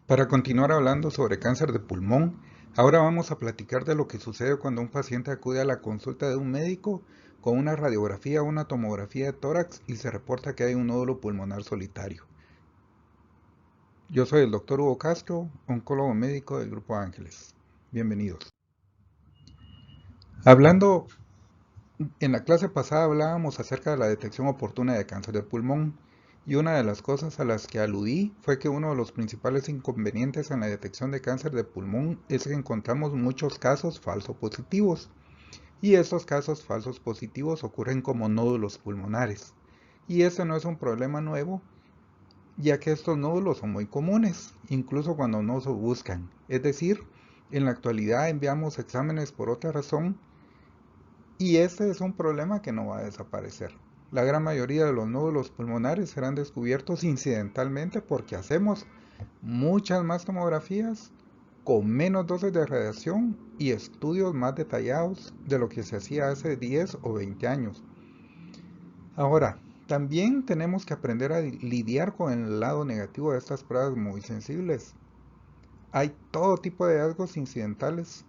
Para continuar hablando sobre cáncer de pulmón, ahora vamos a platicar de lo que sucede cuando un paciente acude a la consulta de un médico con una radiografía o una tomografía de tórax y se reporta que hay un nódulo pulmonar solitario. Yo soy el Dr. Hugo Castro, oncólogo médico del Grupo Ángeles. Bienvenidos. Hablando, en la clase pasada hablábamos acerca de la detección oportuna de cáncer de pulmón y una de las cosas a las que aludí fue que uno de los principales inconvenientes en la detección de cáncer de pulmón es que encontramos muchos casos falso positivos y estos casos falsos positivos ocurren como nódulos pulmonares y este no es un problema nuevo ya que estos nódulos son muy comunes incluso cuando no se buscan, es decir, en la actualidad enviamos exámenes por otra razón y este es un problema que no va a desaparecer. La gran mayoría de los nódulos pulmonares serán descubiertos incidentalmente porque hacemos muchas más tomografías con menos dosis de radiación y estudios más detallados de lo que se hacía hace 10 o 20 años. Ahora, también tenemos que aprender a lidiar con el lado negativo de estas pruebas muy sensibles. Hay todo tipo de hallazgos incidentales.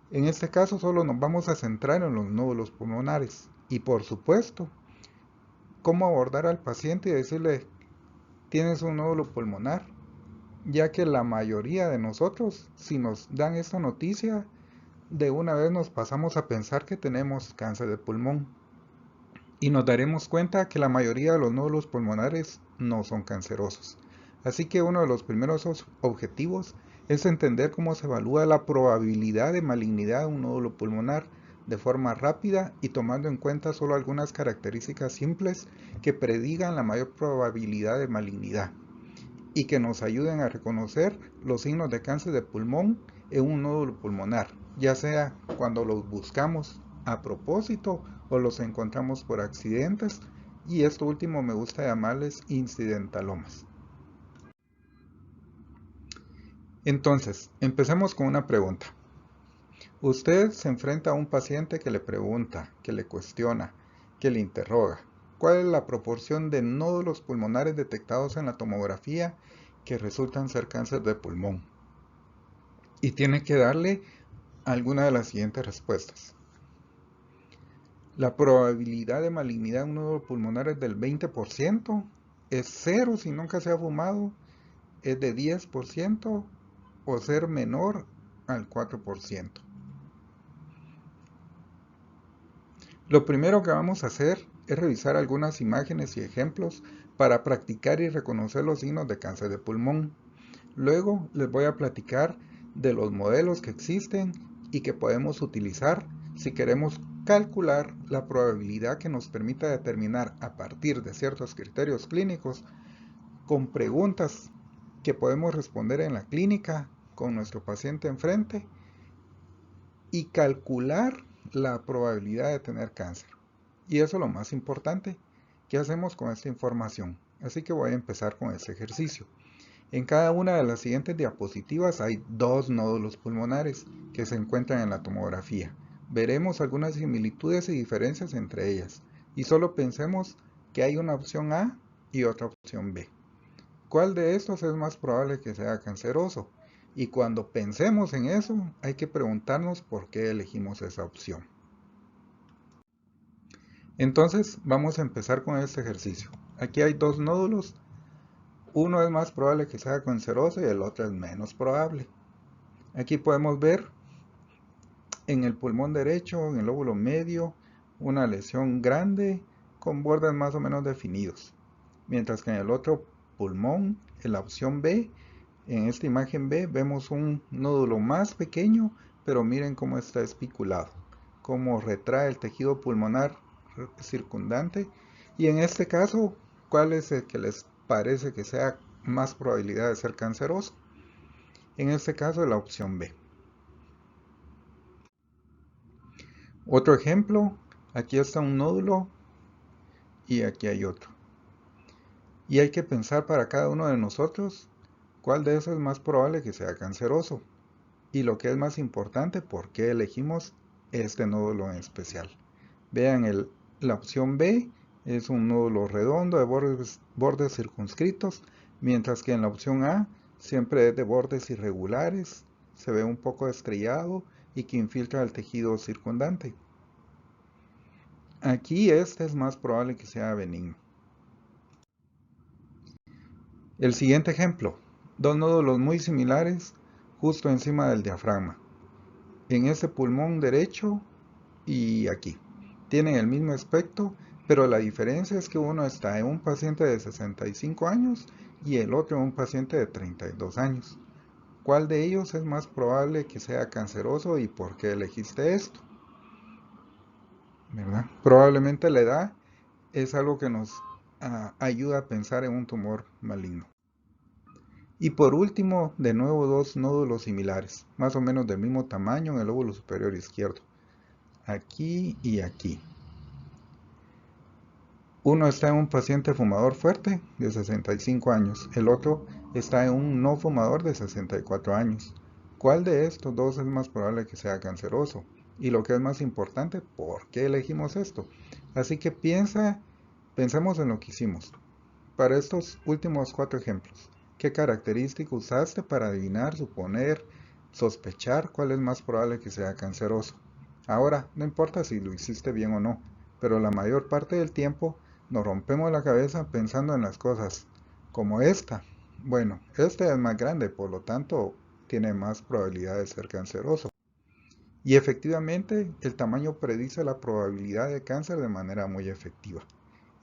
En este caso solo nos vamos a centrar en los nódulos pulmonares y por supuesto, cómo abordar al paciente y decirle, tienes un nódulo pulmonar, ya que la mayoría de nosotros, si nos dan esta noticia, de una vez nos pasamos a pensar que tenemos cáncer de pulmón y nos daremos cuenta que la mayoría de los nódulos pulmonares no son cancerosos. Así que uno de los primeros objetivos es entender cómo se evalúa la probabilidad de malignidad de un nódulo pulmonar de forma rápida y tomando en cuenta solo algunas características simples que predigan la mayor probabilidad de malignidad y que nos ayuden a reconocer los signos de cáncer de pulmón en un nódulo pulmonar, ya sea cuando los buscamos a propósito o los encontramos por accidentes, y esto último me gusta llamarles incidentalomas. Entonces, empecemos con una pregunta. Usted se enfrenta a un paciente que le pregunta, que le cuestiona, que le interroga. ¿Cuál es la proporción de nódulos pulmonares detectados en la tomografía que resultan ser cáncer de pulmón? Y tiene que darle alguna de las siguientes respuestas. La probabilidad de malignidad en un nódulo pulmonar es del 20%, es cero si nunca se ha fumado, es de 10% o ser menor al 4%. Lo primero que vamos a hacer es revisar algunas imágenes y ejemplos para practicar y reconocer los signos de cáncer de pulmón. Luego les voy a platicar de los modelos que existen y que podemos utilizar si queremos calcular la probabilidad que nos permita determinar a partir de ciertos criterios clínicos con preguntas que podemos responder en la clínica con nuestro paciente enfrente y calcular la probabilidad de tener cáncer. Y eso es lo más importante. ¿Qué hacemos con esta información? Así que voy a empezar con este ejercicio. En cada una de las siguientes diapositivas hay dos nódulos pulmonares que se encuentran en la tomografía. Veremos algunas similitudes y diferencias entre ellas. Y solo pensemos que hay una opción A y otra opción B. ¿Cuál de estos es más probable que sea canceroso? Y cuando pensemos en eso, hay que preguntarnos por qué elegimos esa opción. Entonces, vamos a empezar con este ejercicio. Aquí hay dos nódulos. Uno es más probable que sea canceroso y el otro es menos probable. Aquí podemos ver en el pulmón derecho, en el lóbulo medio, una lesión grande con bordes más o menos definidos. Mientras que en el otro pulmón, en la opción B, en esta imagen B, vemos un nódulo más pequeño, pero miren cómo está especulado, cómo retrae el tejido pulmonar circundante. Y en este caso, ¿cuál es el que les parece que sea más probabilidad de ser canceroso? En este caso, la opción B. Otro ejemplo, aquí está un nódulo y aquí hay otro. Y hay que pensar para cada uno de nosotros cuál de esos es más probable que sea canceroso. Y lo que es más importante, por qué elegimos este nódulo en especial. Vean, la opción B es un nódulo redondo de bordes circunscritos, mientras que en la opción A Siempre es de bordes irregulares, se ve un poco estrellado y que infiltra el tejido circundante. Aquí este es más probable que sea benigno. El siguiente ejemplo, dos nódulos muy similares justo encima del diafragma, en este pulmón derecho y aquí. Tienen el mismo aspecto, pero la diferencia es que uno está en un paciente de 65 años y el otro en un paciente de 32 años. ¿Cuál de ellos es más probable que sea canceroso y por qué elegiste esto? ¿Verdad? Probablemente la edad es algo que nos ayuda a pensar en un tumor maligno. Y por último, de nuevo dos nódulos similares, más o menos del mismo tamaño en el lóbulo superior izquierdo, aquí y aquí. Uno está en un paciente fumador fuerte de 65 años, el otro está en un no fumador de 64 años. ¿Cuál de estos dos es más probable que sea canceroso? Y lo que es más importante, ¿por qué elegimos esto? Así que pensemos en lo que hicimos. Para estos últimos 4 ejemplos, ¿qué característica usaste para adivinar, suponer, sospechar cuál es más probable que sea canceroso? Ahora, no importa si lo hiciste bien o no, pero la mayor parte del tiempo nos rompemos la cabeza pensando en las cosas como esta. Bueno, este es más grande, por lo tanto, tiene más probabilidad de ser canceroso. Y efectivamente, el tamaño predice la probabilidad de cáncer de manera muy efectiva.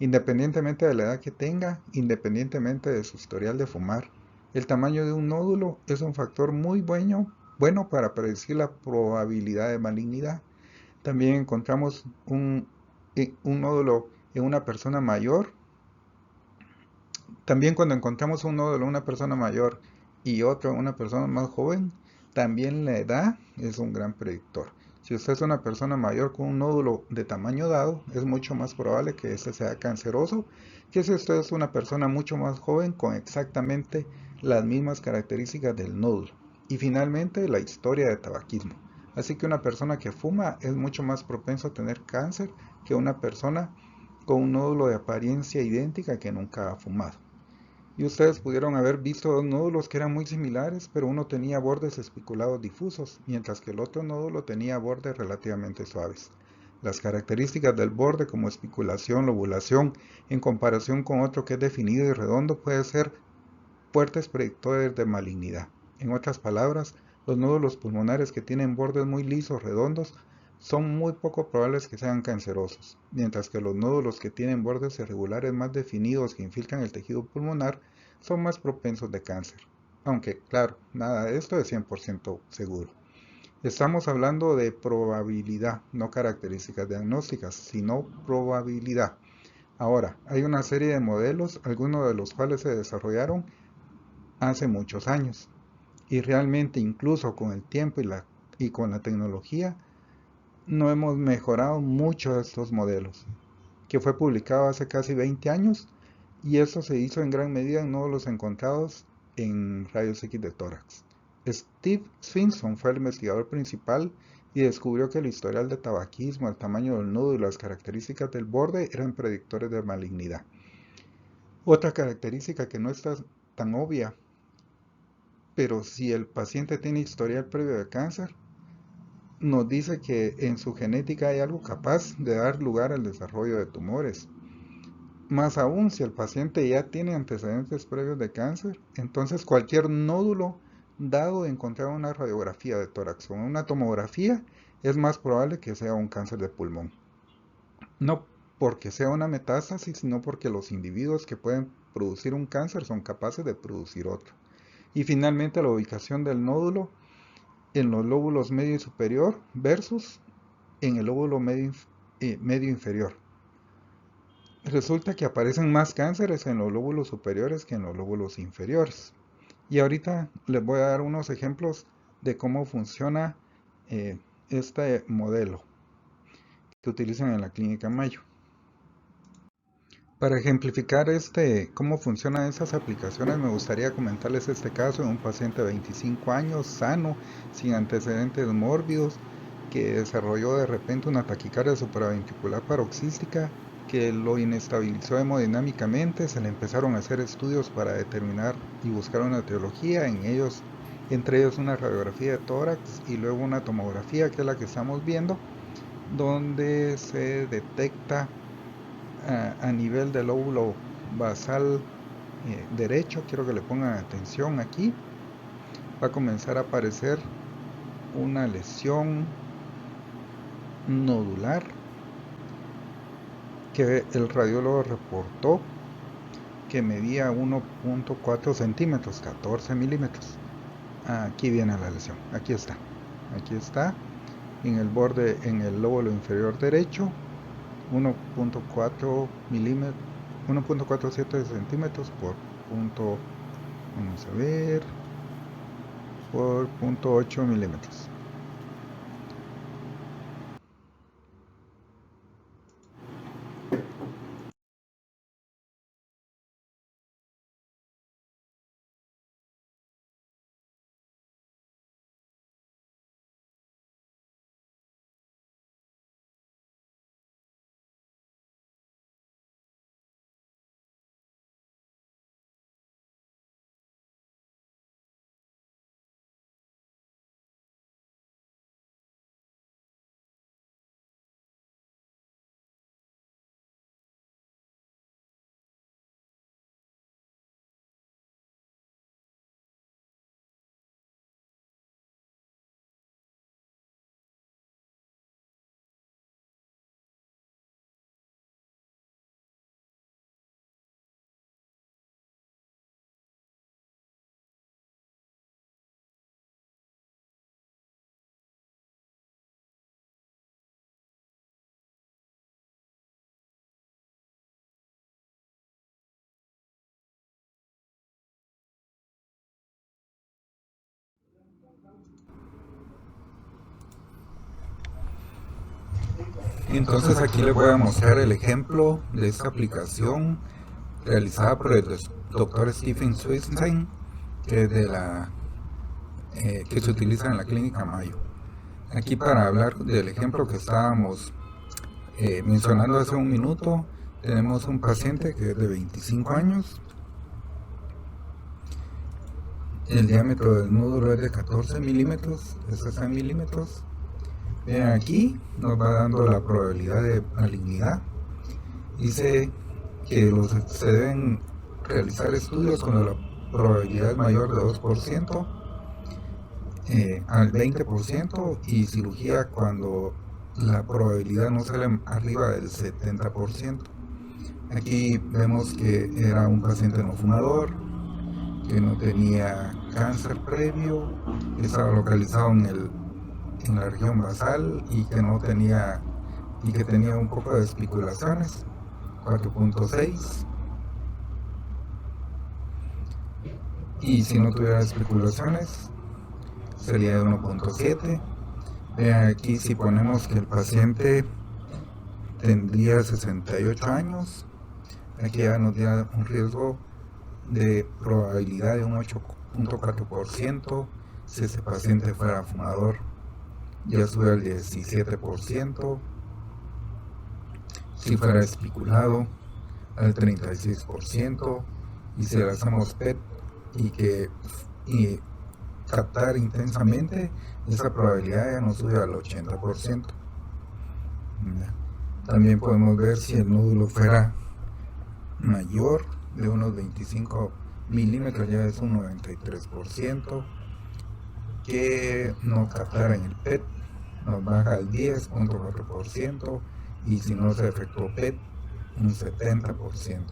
Independientemente de la edad que tenga, independientemente de su historial de fumar, el tamaño de un nódulo es un factor muy bueno para predecir la probabilidad de malignidad. También encontramos un nódulo en una persona mayor. También cuando encontramos un nódulo en una persona mayor y otro en una persona más joven, también la edad es un gran predictor. Si usted es una persona mayor con un nódulo de tamaño dado, es mucho más probable que este sea canceroso que si usted es una persona mucho más joven con exactamente las mismas características del nódulo. Y finalmente, la historia de tabaquismo. Así que una persona que fuma es mucho más propenso a tener cáncer que una persona con un nódulo de apariencia idéntica que nunca ha fumado. Y ustedes pudieron haber visto dos nódulos que eran muy similares, pero uno tenía bordes espiculados difusos, mientras que el otro nódulo tenía bordes relativamente suaves. Las características del borde como espiculación, lobulación, en comparación con otro que es definido y redondo, pueden ser fuertes predictores de malignidad. En otras palabras, los nódulos pulmonares que tienen bordes muy lisos, redondos, son muy poco probables que sean cancerosos, mientras que los nódulos que tienen bordes irregulares más definidos que infiltran el tejido pulmonar son más propensos de cáncer. Aunque, claro, nada de esto es 100% seguro. Estamos hablando de probabilidad, no características diagnósticas, sino probabilidad. Ahora, hay una serie de modelos, algunos de los cuales se desarrollaron hace muchos años. Y realmente incluso con el tiempo y con la tecnología, no hemos mejorado mucho estos modelos, que fue publicado hace casi 20 años y esto se hizo en gran medida en nódulos encontrados en rayos X de tórax. Steve Swinson fue el investigador principal y descubrió que el historial de tabaquismo, el tamaño del nódulo y las características del borde eran predictores de malignidad. Otra característica que no está tan obvia, pero si el paciente tiene historial previo de cáncer, nos dice que en su genética hay algo capaz de dar lugar al desarrollo de tumores. Más aún, si el paciente ya tiene antecedentes previos de cáncer, entonces cualquier nódulo dado encontrado en una radiografía de tórax o en una tomografía es más probable que sea un cáncer de pulmón. No porque sea una metástasis, sino porque los individuos que pueden producir un cáncer son capaces de producir otro. Y finalmente la ubicación del nódulo en los lóbulos medio y superior versus en el lóbulo medio inferior. Resulta que aparecen más cánceres en los lóbulos superiores que en los lóbulos inferiores. Y ahorita les voy a dar unos ejemplos de cómo funciona este modelo que utilizan en la clínica Mayo. Para ejemplificar cómo funcionan esas aplicaciones, me gustaría comentarles este caso de un paciente de 25 años, sano, sin antecedentes mórbidos, que desarrolló de repente una taquicardia supraventricular paroxística que lo inestabilizó hemodinámicamente. Se le empezaron a hacer estudios para determinar y buscar una etiología, entre ellos una radiografía de tórax y luego una tomografía, que es la que estamos viendo, donde se detecta a nivel del lóbulo basal derecho. Quiero que le pongan atención aquí. Va a comenzar a aparecer una lesión nodular que el radiólogo reportó que medía 1.4 centímetros, 14 milímetros. Aquí viene la lesión, aquí está, en el borde, en el lóbulo inferior derecho, 1.4 milímetros, 1.47 centímetros por punto, vamos a ver, por 0.8 milímetros. Entonces aquí les voy a mostrar el ejemplo de esta aplicación realizada por el doctor Stephen Swissenstein, que es que se utiliza en la clínica Mayo. Aquí, para hablar del ejemplo que estábamos mencionando hace un minuto, tenemos un paciente que es de 25 años. El diámetro del nódulo es de 14 milímetros, es 60 milímetros. Vean, aquí nos va dando la probabilidad de malignidad. Dice que se deben realizar estudios cuando la probabilidad es mayor de 2%, al 20%, y cirugía cuando la probabilidad no sale arriba del 70%. Aquí vemos que era un paciente no fumador, que no tenía cáncer previo, que estaba localizado en la región basal y que no tenía y que tenía un poco de especulaciones, 4.6. Y si no tuviera especulaciones sería de 1.7. Vean aquí, si ponemos que el paciente tendría 68 años, aquí ya nos da un riesgo de probabilidad de un 8.4%. Si ese paciente fuera fumador, ya sube al 17%. Si fuera especulado, al 36%. Y si le hacemos PET y captar intensamente, esa probabilidad ya nos sube al 80%. También podemos ver si el nódulo fuera mayor de unos 25 milímetros, ya es un 93%. Que no captara en el PET, nos baja al 10.4%, y si no se efectuó PET, un 70%,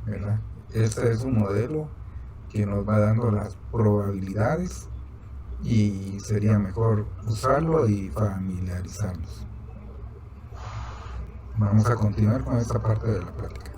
¿verdad? Este es un modelo que nos va dando las probabilidades, y sería mejor usarlo y familiarizarnos. Vamos a continuar con esta parte de la plática.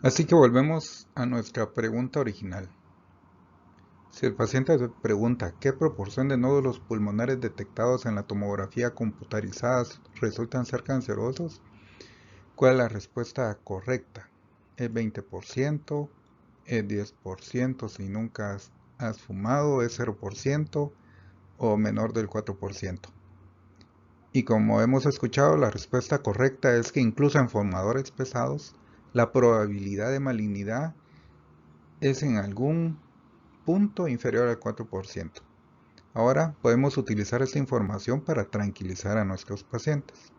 Así que volvemos a nuestra pregunta original. Si el paciente se pregunta qué proporción de nódulos pulmonares detectados en la tomografía computarizada resultan ser cancerosos, ¿cuál es la respuesta correcta? ¿Es 20%? ¿Es 10% si nunca has fumado? ¿Es 0% o menor del 4%? Y como hemos escuchado, la respuesta correcta es que incluso en fumadores pesados, la probabilidad de malignidad es en algún punto inferior al 4%. Ahora podemos utilizar esta información para tranquilizar a nuestros pacientes.